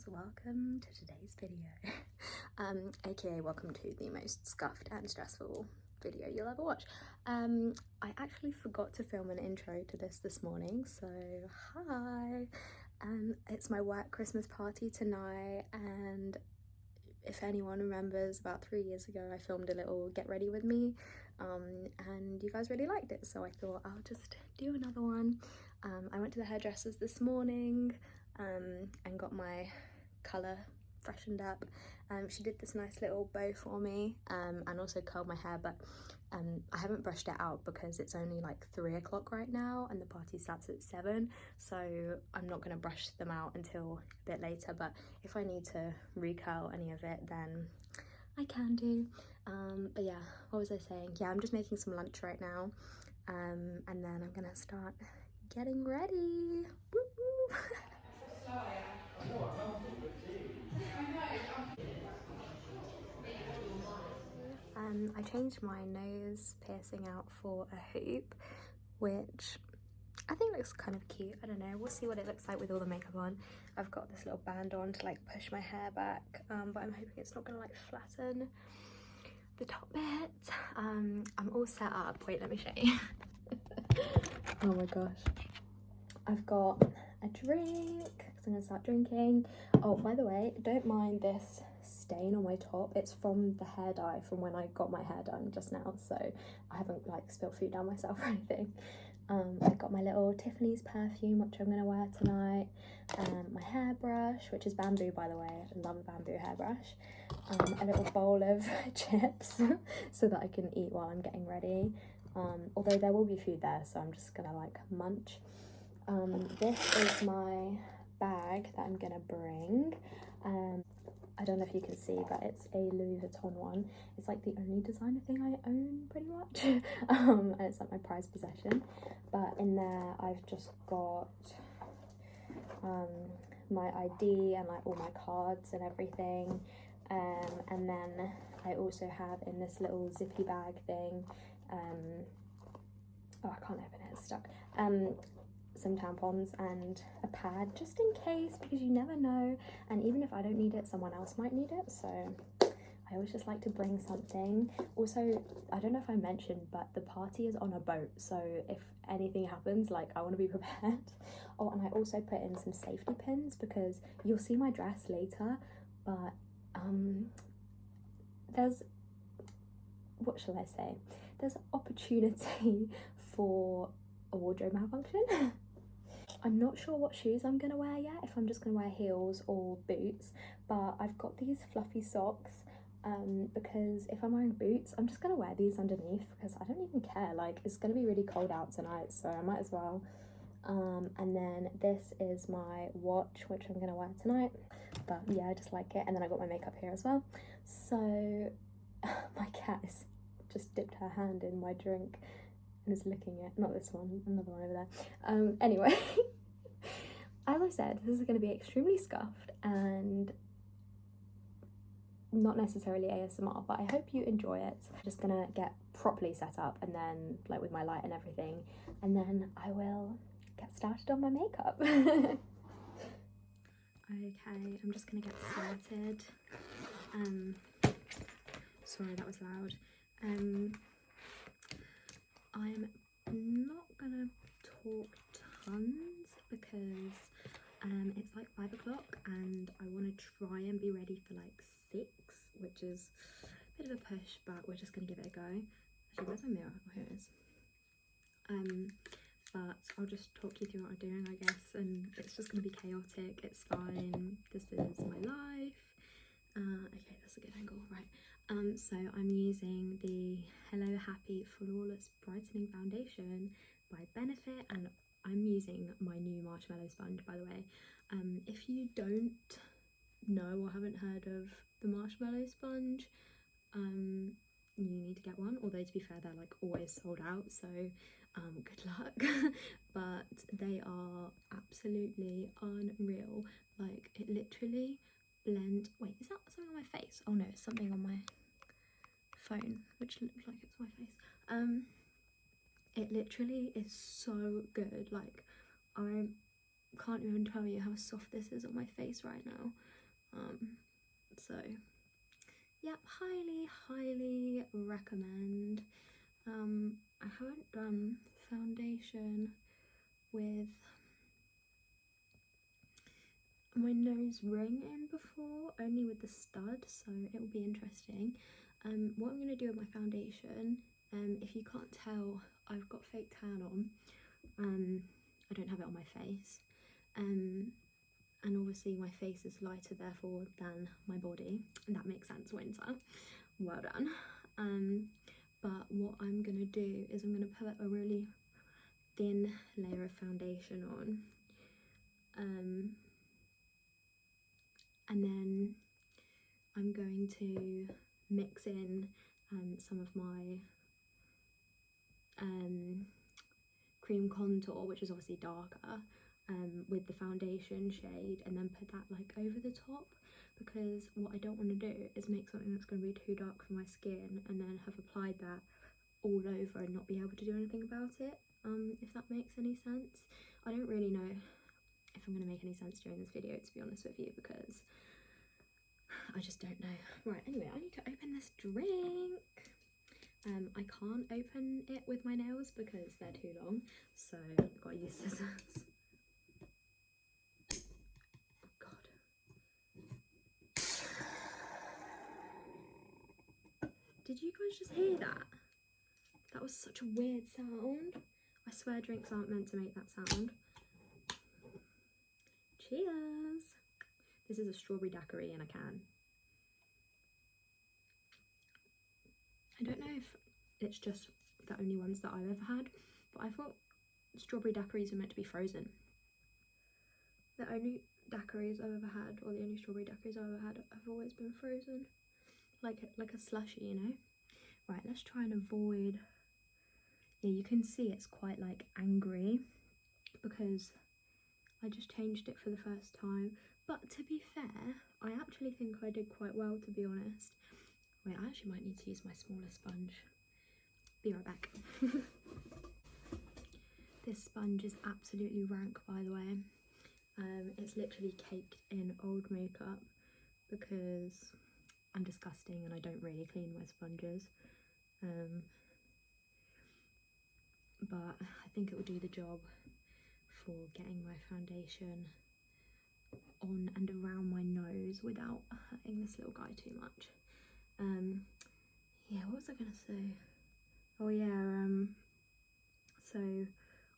guys, welcome to today's video. aka welcome to the most scuffed and stressful video you'll ever watch. I actually forgot to film an intro to this morning, so hi. It's my work Christmas party tonight, and if anyone remembers, about 3 years ago I filmed a little get ready with me, and you guys really liked it, so I thought I'll just do another one. I went to the hairdressers this morning and got my colour freshened up. She did this nice little bow for me, and also curled my hair, but I haven't brushed it out because it's only like 3 o'clock right now and the party starts at 7, so I'm not going to brush them out until a bit later. But if I need to recurl any of it, then I can do. But yeah, what was I saying? Yeah, I'm just making some lunch right now, and then I'm gonna start getting ready. Woo woo. I changed my nose piercing out for a hoop, which I think looks kind of cute. I don't know, we'll see what it looks like with all the makeup on. I've got this little band on to like push my hair back, but I'm hoping it's not gonna like flatten the top bit. I'm all set up. Wait, let me show you. Oh my gosh. I've got a drink because I'm gonna start drinking. Oh, by the way, don't mind this stain on my top. It's from the hair dye from when I got my hair done just now, so I haven't like spilled food down myself or anything. I've got my little Tiffany's perfume, which I'm gonna wear tonight. My hairbrush, which is bamboo, by the way. I love a bamboo hairbrush. A little bowl of chips so that I can eat while I'm getting ready. Although there will be food there, so I'm just gonna like munch. This is my bag that I'm gonna bring. I don't know if you can see, but it's a Louis Vuitton one. It's like the only designer thing I own pretty much. And it's like my prized possession. But in there I've just got my ID and like all my cards and everything. And then I also have in this little zippy bag thing, oh, I can't open it, it's stuck. Some tampons and a pad just in case, because you never know, and even if I don't need it, someone else might need it, so I always just like to bring something. Also, I don't know if I mentioned, but the party is on a boat, so if anything happens, like, I want to be prepared. Oh, and I also put in some safety pins because you'll see my dress later, but there's, what shall I say, there's opportunity for a wardrobe malfunction. I'm not sure what shoes I'm gonna wear yet, if I'm just gonna wear heels or boots, but I've got these fluffy socks because if I'm wearing boots, I'm just gonna wear these underneath because I don't even care, like, it's gonna be really cold out tonight, so I might as well. And then this is my watch, which I'm gonna wear tonight, but yeah, I just like it. And then I got my makeup here as well. So my cat has just dipped her hand in my drink and is licking it. Not this one, another one over there. Anyway, as I said, this is going to be extremely scuffed and not necessarily ASMR, but I hope you enjoy it. I'm just gonna get properly set up, and then like with my light and everything, and then I will get started on my makeup. Okay, I'm just gonna get started. Sorry, that was loud. I'm not gonna talk tons because it's like 5 o'clock and I want to try and be ready for like 6, which is a bit of a push, but we're just gonna give it a go. Actually, where's my mirror? Oh, here it is. But I'll just talk you through what I'm doing, I guess, and it's just gonna be chaotic. It's fine. This is my life. Okay, that's a good angle, right? So I'm using the Hello Happy Flawless Brightening Foundation by Benefit, and I'm using my new marshmallow sponge, by the way. If you don't know or haven't heard of the marshmallow sponge, you need to get one, although to be fair, they're like always sold out, so good luck. But they are absolutely unreal. Like, it literally blend. Wait, is that something on my face? Oh no, it's something on my phone, which looks like it's my face. It literally is so good. Like, I'm can't even tell you how soft this is on my face right now. So yeah, highly recommend. I haven't done foundation with my nose ring in before, only with the stud, so it will be interesting. What I'm going to do with my foundation, if you can't tell, I've got fake tan on. I don't have it on my face, and obviously my face is lighter therefore than my body, and that makes sense, winter, well done. But what I'm gonna do is I'm gonna put a really thin layer of foundation on, and then I'm going to mix in some of my cream contour, which is obviously darker, with the foundation shade, and then put that like over the top, because what I don't want to do is make something that's going to be too dark for my skin and then have applied that all over and not be able to do anything about it, if that makes any sense. I don't really know if I'm going to make any sense during this video, to be honest with you, because I just don't know. Right, anyway, I need to open this drink. I can't open it with my nails because they're too long, so I've got to use scissors. Oh god. Did you guys just hear that? That was such a weird sound. I swear drinks aren't meant to make that sound. Cheers! This is a strawberry daiquiri in a can. I don't know if it's just the only ones that I've ever had, but I thought strawberry daiquiris are meant to be frozen. The only daiquiris I've ever had, or the only strawberry daiquiris I've ever had, have always been frozen. Like a slushy, you know? Right, let's try and avoid... Yeah, you can see it's quite like angry because I just changed it for the first time. But to be fair, I actually think I did quite well, to be honest. Wait, I actually might need to use my smaller sponge. Be right back. This sponge is absolutely rank, by the way. It's literally caked in old makeup because I'm disgusting and I don't really clean my sponges. But I think it will do the job for getting my foundation on and around my nose without hurting this little guy too much. Yeah, what was I gonna say? Oh yeah, so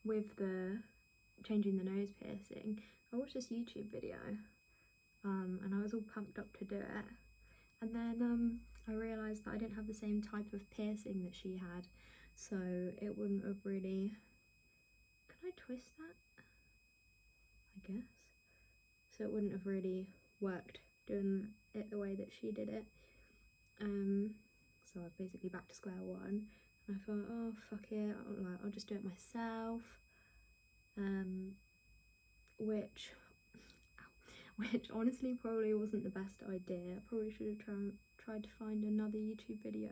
with the changing the nose piercing, I watched this YouTube video, and I was all pumped up to do it, and then I realised that I didn't have the same type of piercing that she had, so it wouldn't have really... Can I twist that? I guess. So it wouldn't have really worked doing it the way that she did it. So I was basically back to square one, and I thought, oh fuck it, I'll just do it myself. Which honestly probably wasn't the best idea. I probably should have tried to find another YouTube video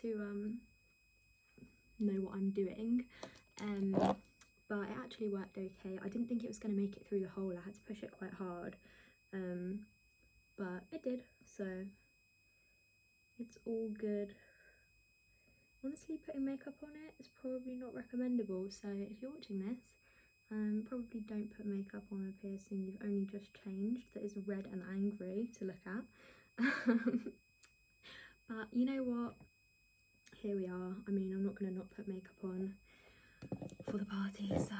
to know what I'm doing. But it actually worked okay. I didn't think it was going to make it through the hole. I had to push it quite hard, but it did, so it's all good. Honestly, putting makeup on it is probably not recommendable, so if you're watching this, probably don't put makeup on a piercing you've only just changed that is red and angry to look at. But you know what, here we are. I mean, I'm not going to not put makeup on for the party, so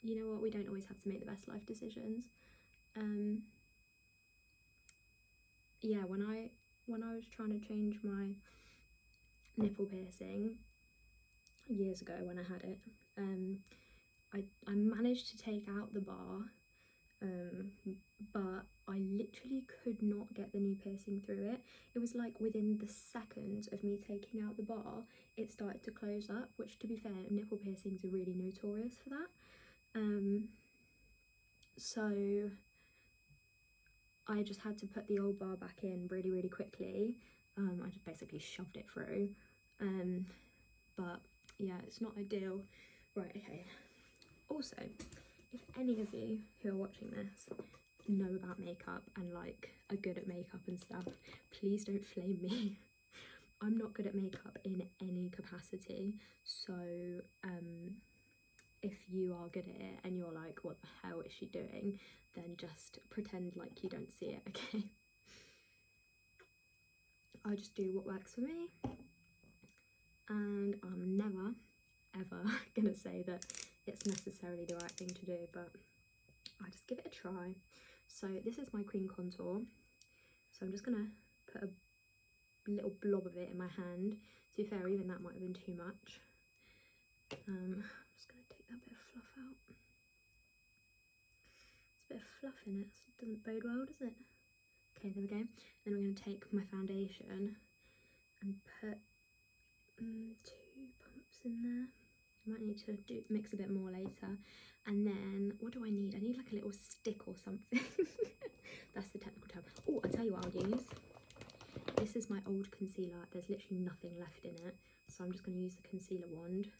you know what, we don't always have to make the best life decisions. Yeah, when I was trying to change my nipple piercing years ago when I had it, I managed to take out the bar, but I literally could not get the new piercing through it. It was like within the seconds of me taking out the bar, it started to close up, which, to be fair, nipple piercings are really notorious for that. So I just had to put the old bar back in really quickly. I just basically shoved it through, but yeah, it's not ideal. Right, okay. Also, if any of you who are watching this know about makeup and like are good at makeup and stuff, please don't flame me. I'm not good at makeup in any capacity, so if you are good at it and you're like, what the hell is she doing, then just pretend like you don't see it, okay? I just do what works for me, and I'm never ever gonna say that it's necessarily the right thing to do, but I just give it a try. So this is my cream contour, so I'm just gonna put a little blob of it in my hand. To be fair, even that might have been too much. I'm just gonna take that bit of fluff out. There's a bit of fluff in it, so it doesn't bode well, does it? Okay, there we go. Then I'm going to take my foundation and put 2 pumps in there. I might need to mix a bit more later. And then, what do I need? I need like a little stick or something. That's the technical term. Oh, I'll tell you what I'll use. This is my old concealer. There's literally nothing left in it. So I'm just going to use the concealer wand.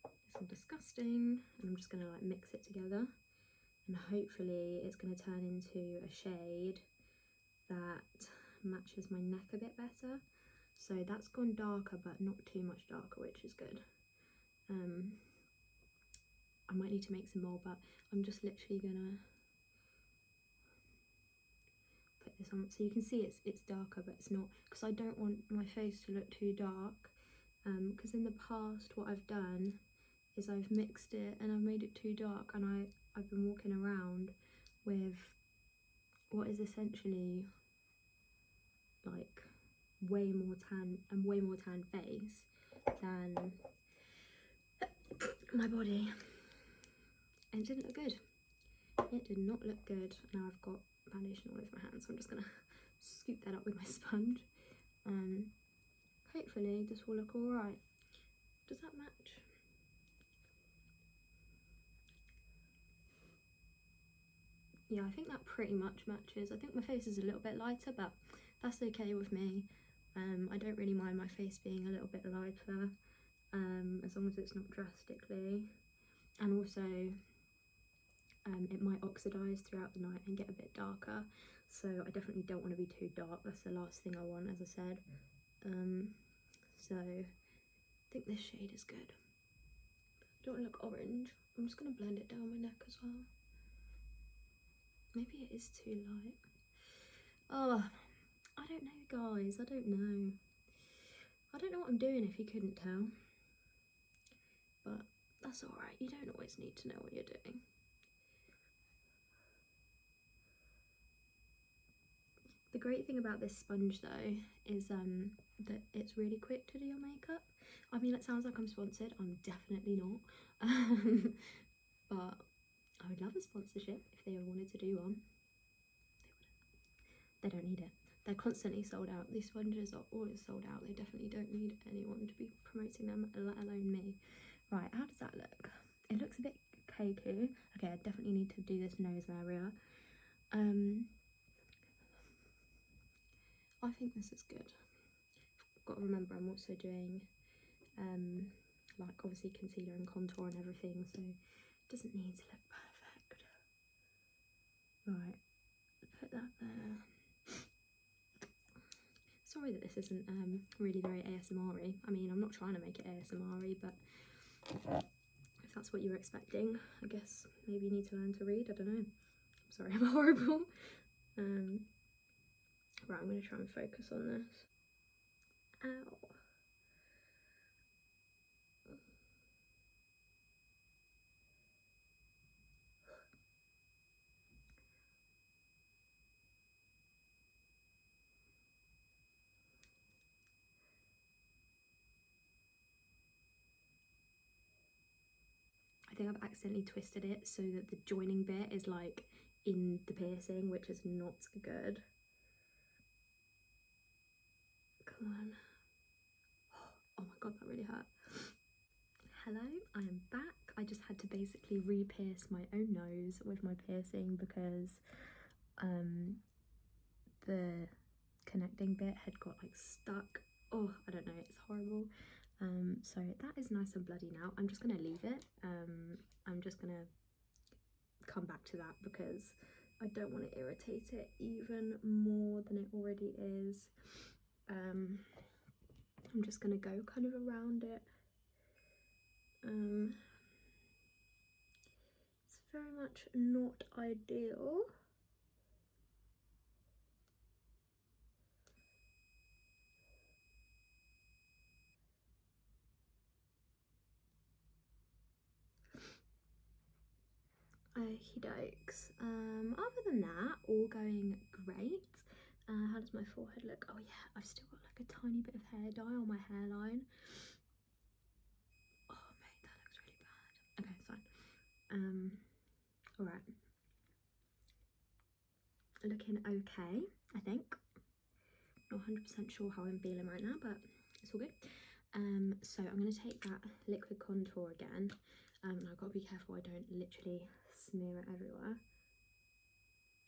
It's all disgusting. And I'm just going to like mix it together. And hopefully it's going to turn into a shade that matches my neck a bit better. So that's gone darker, but not too much darker, which is good. I might need to make some more, but I'm just literally gonna put this on so you can see it's darker, but it's not, because I don't want my face to look too dark, because in the past what I've done is I've mixed it and I've made it too dark, and I've been walking around with what is essentially like way more tan face than my body, and it didn't look good. It did not look good. Now I've got foundation all over my hands, so I'm just gonna scoop that up with my sponge. Hopefully this will look all right. Does that match? Yeah, I think that pretty much matches. I think my face is a little bit lighter, but that's okay with me. I don't really mind my face being a little bit lighter, as long as it's not drastically. And also, it might oxidize throughout the night and get a bit darker, so I definitely don't want to be too dark. That's the last thing I want, as I said. So I think this shade is good. Don't want to look orange. I'm just going to blend it down my neck as well. Maybe it is too light. Oh, I don't know, guys. I don't know. I don't know what I'm doing, if you couldn't tell. But that's alright. You don't always need to know what you're doing. The great thing about this sponge though is that it's really quick to do your makeup. I mean, it sounds like I'm sponsored. I'm definitely not. But I would love a sponsorship if they ever wanted to do one. They don't need it. They're constantly sold out. These sponges are always sold out. They definitely don't need anyone to be promoting them, let alone me. Right, how does that look? It looks a bit cakey. Okay, I definitely need to do this nose area. I think this is good. I've got to remember I'm also doing like obviously concealer and contour and everything, so it doesn't need to look perfect. Right, put that there. Sorry that this isn't really very ASMR-y. I mean, I'm not trying to make it ASMR-y, but if that's what you were expecting, I guess maybe you need to learn to read. I don't know. I'm sorry, I'm horrible. Right, I'm going to try and focus on this. Ow. I think I've accidentally twisted it so that the joining bit is like in the piercing, which is not good. Come on. Oh my god, that really hurt. Hello, I am back. I just had to basically re-pierce my own nose with my piercing because the connecting bit had got like stuck. Oh, I don't know, it's horrible. So that is nice and bloody now. I'm just gonna leave it. I'm just gonna come back to that because I don't want to irritate it even more than it already is. I'm just going to go kind of around it. It's very much not ideal. Okie dokes. Other than that, all going great. How does my forehead look? Oh yeah, I've still got like a tiny bit of hair dye on my hairline. Oh mate, that looks really bad. Okay, fine. All right. Looking okay, I think. Not 100% sure how I'm feeling right now, but it's all good. So I'm going to take that liquid contour again. I've got to be careful I don't literally smear it everywhere.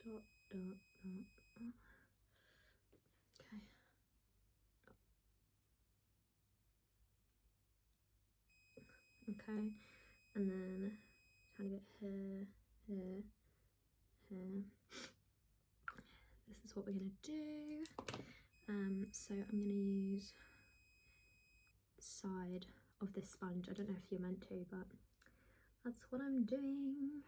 Dot, dot, dot, dot. Okay. Okay, and then a tiny bit here, here, here. This is what we're going to do. So I'm going to use the side of this sponge. I don't know if you're meant to, but that's what I'm doing.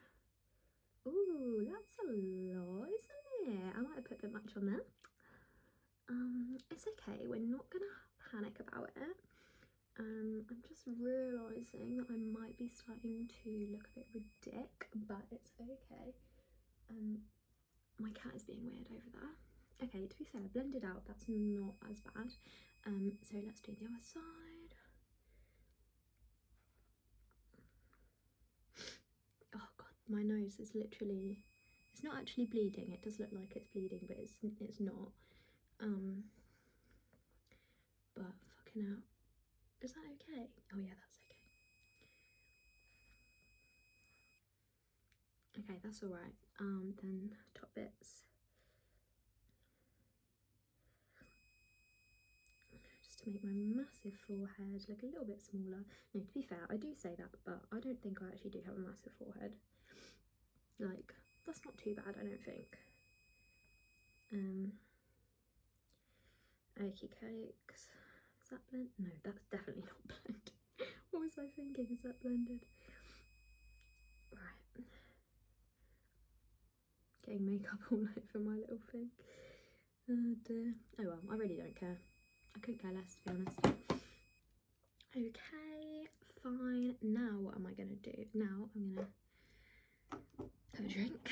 Ooh, that's a lot, isn't it? I might have put a bit much on there. It's okay, we're not gonna panic about it. I'm just realising that I might be starting to look a bit ridiculous, but it's okay. My cat is being weird over there. Okay, to be fair, blended out, that's not as bad. So let's do the other side. Oh god, my nose is literally, it's not actually bleeding. It does look like it's bleeding, but it's not. But fucking hell, is that okay? Oh yeah, that's okay. Okay, that's all right. Then top bits. Just to make my massive forehead look a little bit smaller. No, to be fair, I do say that, but I don't think I actually do have a massive forehead. Like, that's not too bad, I don't think. Okie cakes. Is that blended? No, that's definitely not blended. What was I thinking? Is that blended? Right. Getting makeup all over my little thing. Oh dear. Oh well, I really don't care. I couldn't care less, to be honest. Okay, fine. Now what am I gonna do? Now I'm gonna have a drink.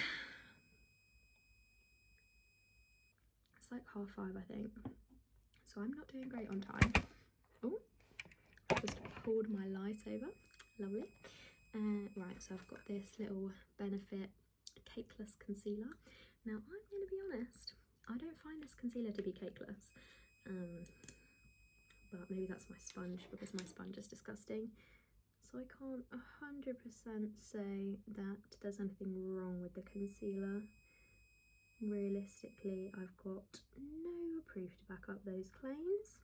It's like 5:30, I think. So I'm not doing great on time. Oh, just pulled my light over. Lovely. Right, so I've got this little Benefit cakeless concealer. Now I'm gonna be honest, I don't find this concealer to be cakeless. But maybe that's my sponge, because my sponge is disgusting. So I can't 100% say that there's anything wrong with the concealer. Realistically, I've got no proof to back up those claims.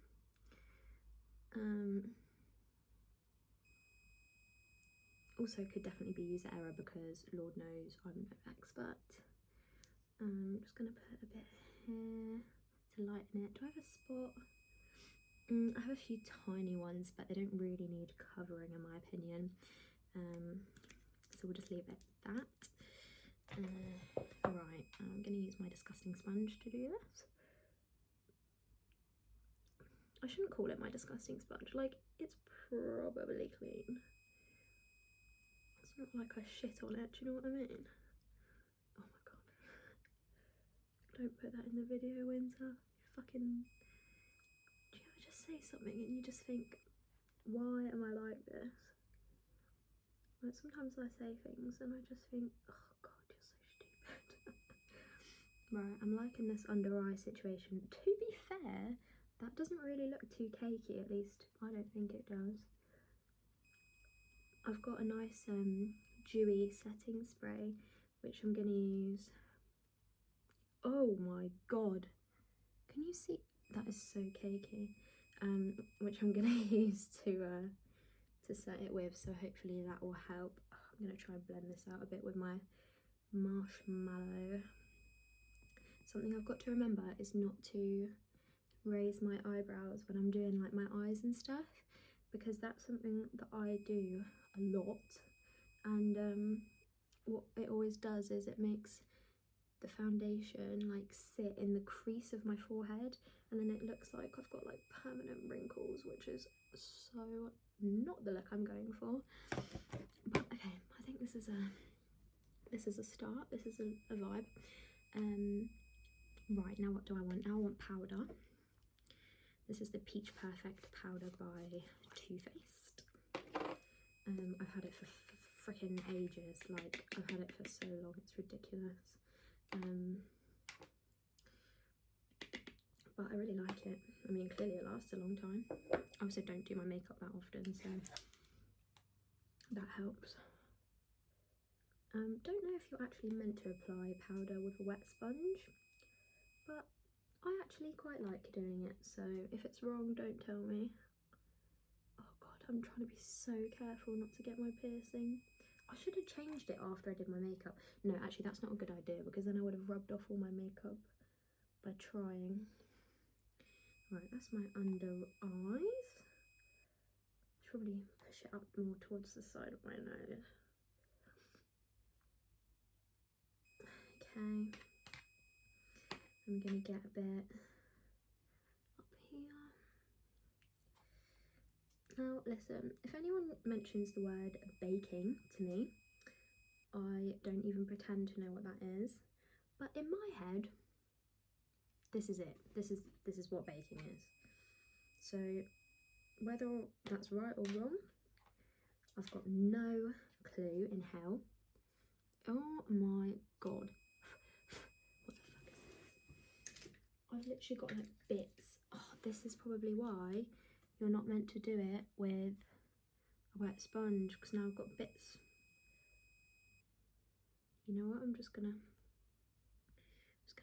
Also could definitely be user error, because Lord knows I'm no expert. I'm just gonna put a bit here to lighten it. Do I have a spot? I have a few tiny ones, but they don't really need covering in my opinion. So we'll just leave it at that. Right, I'm going to use my disgusting sponge to do this. I shouldn't call it my disgusting sponge, like, it's probably clean. It's not like I shit on it, do you know what I mean? Oh my god. Don't put that in the video, Winter. You fucking... Do you ever just say something and you just think, why am I like this? Like, sometimes I say things and I just think, oh god, you're so stupid. Right, I'm liking this under eye situation. To be fair, that doesn't really look too cakey, at least I don't think it does. I've got a nice dewy setting spray, which I'm going to use. Oh my god, can you see? That is so cakey. Which I'm going to use to set it with, so hopefully that will help. I'm going to try and blend this out a bit with my marshmallow. Something I've got to remember is not to raise my eyebrows when I'm doing like my eyes and stuff, because that's something that I do a lot, and what it always does is it makes the foundation like sit in the crease of my forehead, and then it looks like I've got like permanent wrinkles, which is so not the look I'm going for. But okay, I think this is a start, this is a vibe. Right, now what do I want? Now I want powder. This is the Peach Perfect powder by Too Faced. I've had it for freaking ages, like I've had it for so long, it's ridiculous. But I really like it. I mean, clearly it lasts a long time. I also don't do my makeup that often, so that helps. Don't know if you're actually meant to apply powder with a wet sponge, but I actually quite like doing it, so if it's wrong, don't tell me. Oh god, I'm trying to be so careful not to get my piercing. I should have changed it after I did my makeup. No, actually that's not a good idea, because then I would have rubbed off all my makeup by trying. Right, that's my under eyes. Should probably push it up more towards the side of my nose. Okay. I'm gonna get a bit up here. Now listen, if anyone mentions the word baking to me, I don't even pretend to know what that is. But in my head, this is it. This is what baking is. So whether that's right or wrong, I've got no clue in hell. Oh my god. What the fuck is this? I've literally got like bits. Oh, this is probably why you're not meant to do it with a wet sponge, because now I've got bits. You know what? I'm just gonna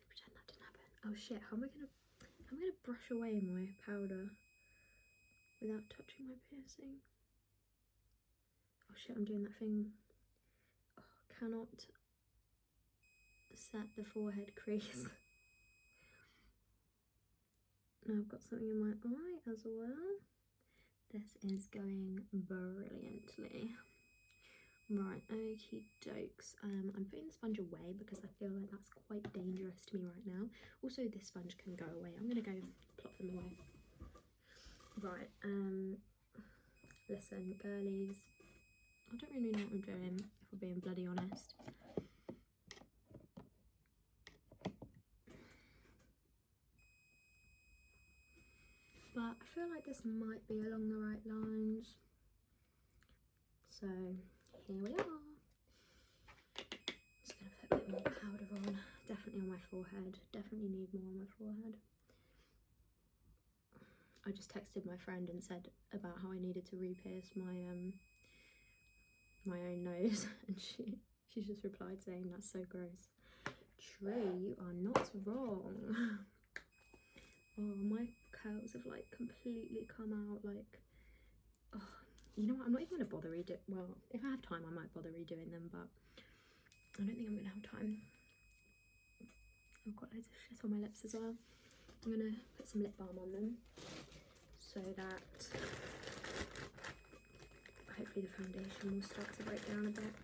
pretend that didn't happen. Oh shit, how am I gonna brush away my powder without touching my piercing? Oh shit, I'm doing that thing. Oh, cannot set the forehead crease. Now I've got something in my eye as well. This is going brilliantly. Right, okie dokes. I'm putting the sponge away because I feel like that's quite dangerous to me right now. Also, this sponge can go away. I'm gonna go plop them away. Right, listen, girlies, I don't really know what I'm doing, if we're being bloody honest. But I feel like this might be along the right lines. So here we are. Just gonna put a bit more powder on. Definitely on my forehead. Definitely need more on my forehead. I just texted my friend and said about how I needed to re-pierce my my own nose, and she just replied saying that's so gross. True, you are not wrong. Oh, my curls have like completely come out, like, oh, you know what, I'm not even gonna bother redo it. Well, if I have time I might bother redoing them, but I don't think I'm gonna have time. I've got loads of shit on my lips as well. I'm gonna put some lip balm on them so that hopefully the foundation will start to break down a bit.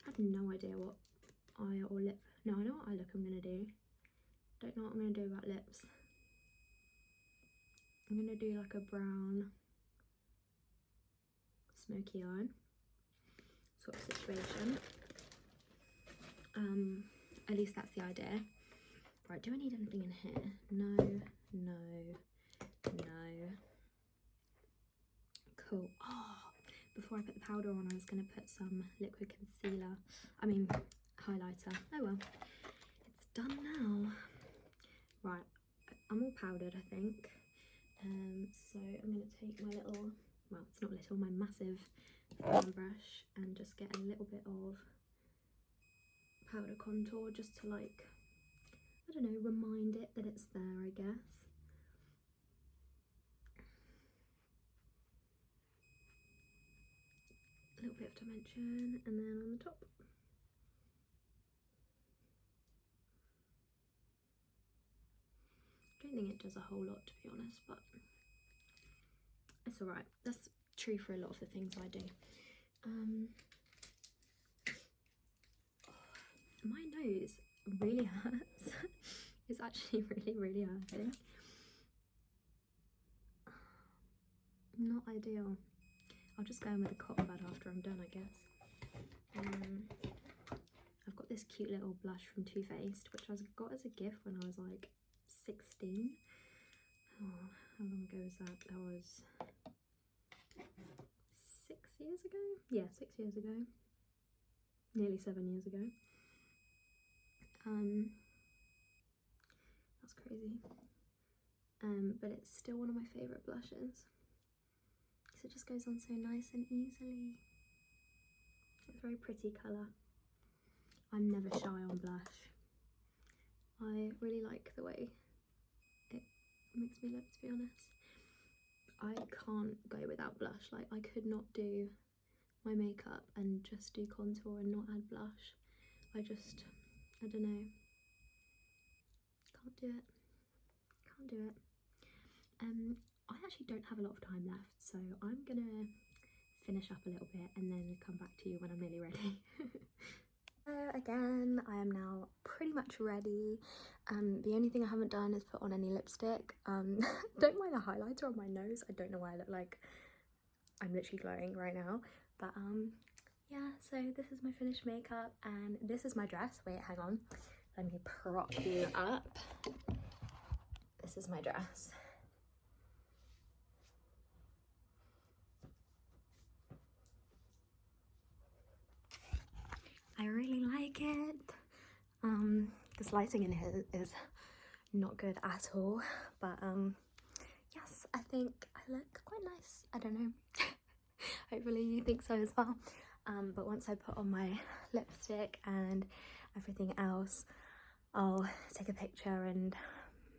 I have no idea what eye or lip, no, I know what eye look I'm gonna do. Don't know what I'm gonna do about lips. I'm gonna do like a brown smoky eye sort of situation. At least that's the idea. Right, do I need anything in here? No, no, no. Cool. Oh, before I put the powder on, I was gonna put some liquid concealer. I mean, highlighter. Oh well, it's done now. Right, I'm all powdered, I think. So I'm gonna take my little, well, it's not little, my massive fan brush and just get a little bit of powder contour just to, like, I don't know, remind it that it's there, I guess. A little bit of dimension, and then on the top. don't think it does a whole lot, to be honest, but it's alright. That's true for a lot of the things I do. My nose really hurts. It's actually really hurting. Not ideal. I'll just go in with a cotton bud after I'm done, I guess. I've got this cute little blush from Too Faced, which I got as a gift when I was like 16. Oh, how long ago was that? That was 6 years ago? Yeah, 6 years ago. Nearly 7 years ago. That's crazy. But it's still one of my favourite blushes. Because it just goes on so nice and easily. It's a very pretty colour. I'm never shy on blush. I really like the way it makes me look, to be honest. I can't go without blush. Like, I could not do my makeup and just do contour and not add blush. I don't know. Can't do it. Can't do it. I actually don't have a lot of time left, so I'm gonna finish up a little bit and then come back to you when I'm nearly ready. So again, I am now pretty much ready. The only thing I haven't done is put on any lipstick. Don't mind the highlighter on my nose. I don't know why I look like I'm literally glowing right now, but yeah, so this is my finished makeup and this is my dress. Wait, hang on, let me prop you up. This is my dress. I really like it. This lighting in here is not good at all, but yes, I think I look quite nice. I don't know. Hopefully you think so as well. But once I put on my lipstick and everything else, I'll take a picture and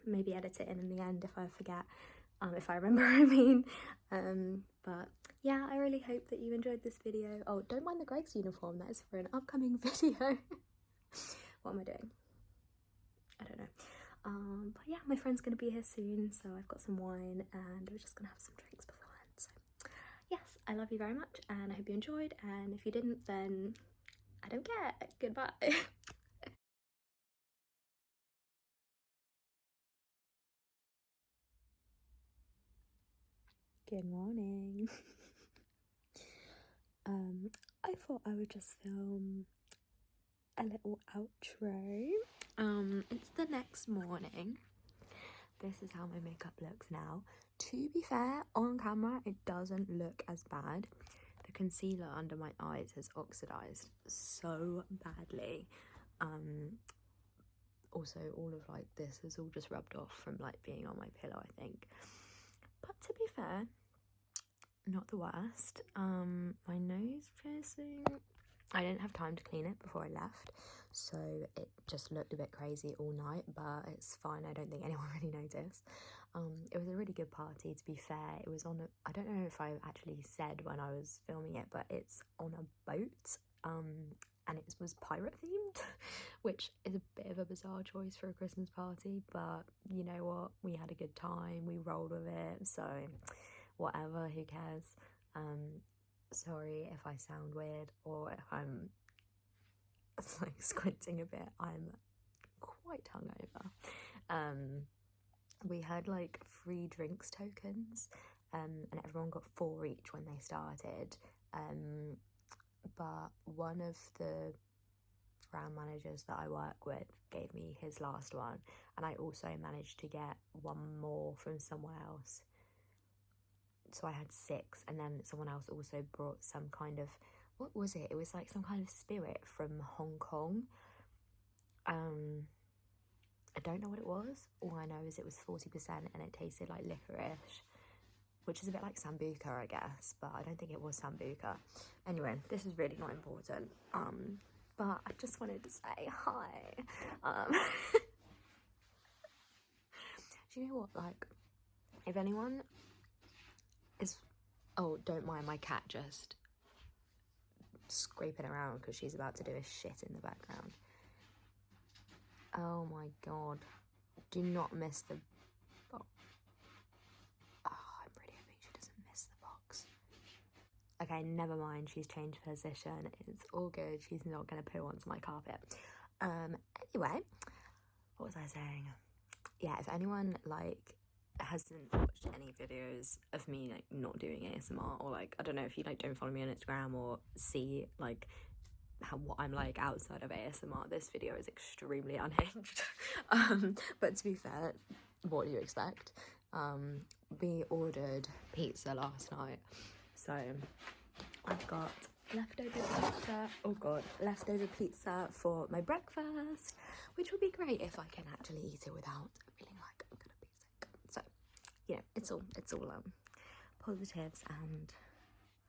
maybe edit it in the end if I forget, if I remember, I mean. But yeah, I really hope that you enjoyed this video. Oh, don't mind the Greg's uniform, that is for an upcoming video. What am I doing? I don't know. But yeah, my friend's gonna be here soon, so I've got some wine and we're just gonna have some drinks beforehand. So yes, I love you very much and I hope you enjoyed, and if you didn't, then I don't care. Goodbye. Good morning. I thought I would just film a little outro. It's the next morning. This is how my makeup looks now. To be fair, on camera it doesn't look as bad. The concealer under my eyes has oxidized so badly. Also all of like this is all just rubbed off from like being on my pillow, I think. But to be fair, not the worst. My nose piercing, I didn't have time to clean it before I left, so it just looked a bit crazy all night, but it's fine. I don't think anyone really noticed. It was a really good party, to be fair. It was on a, I don't know if I actually said when I was filming it, but it's on a boat, and it was pirate themed, which is a bit of a bizarre choice for a Christmas party, but you know what, we had a good time, we rolled with it, so whatever, who cares. Sorry if I sound weird or if I'm like squinting a bit. I'm quite hungover. We had like free drinks tokens, and everyone got 4 each when they started. But one of the brand managers that I work with gave me his last one, and I also managed to get one more from someone else. So I had 6, and then someone else also brought some kind of, what was it? It was like some kind of spirit from Hong Kong. I don't know what it was. All I know is it was 40% and it tasted like licorice, which is a bit like Sambuca, I guess, but I don't think it was Sambuca. Anyway, this is really not important. But I just wanted to say hi. Do you know what, like, if anyone is, oh, don't mind my cat just scraping around because she's about to do a shit in the background. Oh my god, do not miss the Okay, never mind, she's changed position. It's all good. She's not going to poo onto my carpet. Anyway, what was I saying? Yeah, if anyone, like, hasn't watched any videos of me, like, not doing ASMR, or, like, I don't know if you, like, don't follow me on Instagram or see, like, what I'm like outside of ASMR, this video is extremely unhinged. But to be fair, what do you expect? We ordered pizza last night, so I've got leftover pizza. Oh god, leftover pizza for my breakfast, which would be great if I can actually eat it without feeling like I'm gonna be sick. So, you know, it's all positives and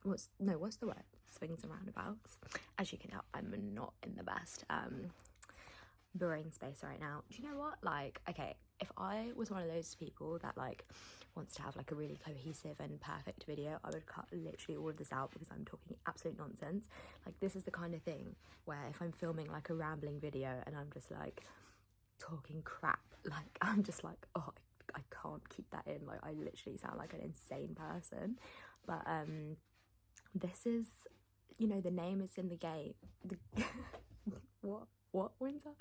what's the word? Swings and roundabouts. As you can tell, I'm not in the best brain space right now. Do you know what? Like, okay, if I was one of those people that like wants to have like a really cohesive and perfect video, I would cut literally all of this out because I'm talking absolute nonsense. Like, this is the kind of thing where if I'm filming like a rambling video and I'm just like talking crap, like I'm just like, oh, I can't keep that in. Like, I literally sound like an insane person. But this is, you know, the name is in the game. What Windsor?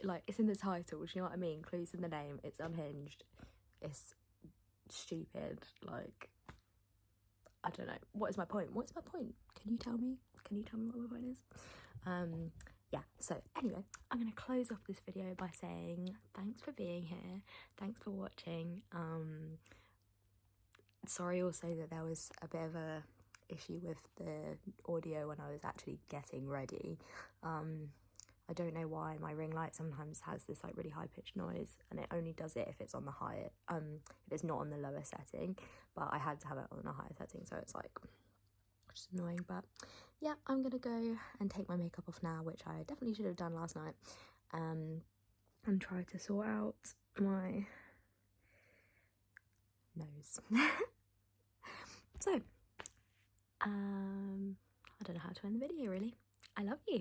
Like, it's in the title, do you know what I mean? Clues in the name. It's unhinged. It's stupid. Like, I don't know. What is my point? What's my point? Can you tell me? Can you tell me what my point is? Yeah, so anyway, I'm gonna close off this video by saying thanks for being here. Thanks for watching. Sorry also that there was a bit of a issue with the audio when I was actually getting ready. I don't know why my ring light sometimes has this like really high pitched noise, and it only does it if it's on the higher if it's not on the lower setting, but I had to have it on a higher setting, so it's like just annoying. But yeah, I'm gonna go and take my makeup off now, which I definitely should have done last night, and try to sort out my nose. So I don't know how to end the video really. I love you.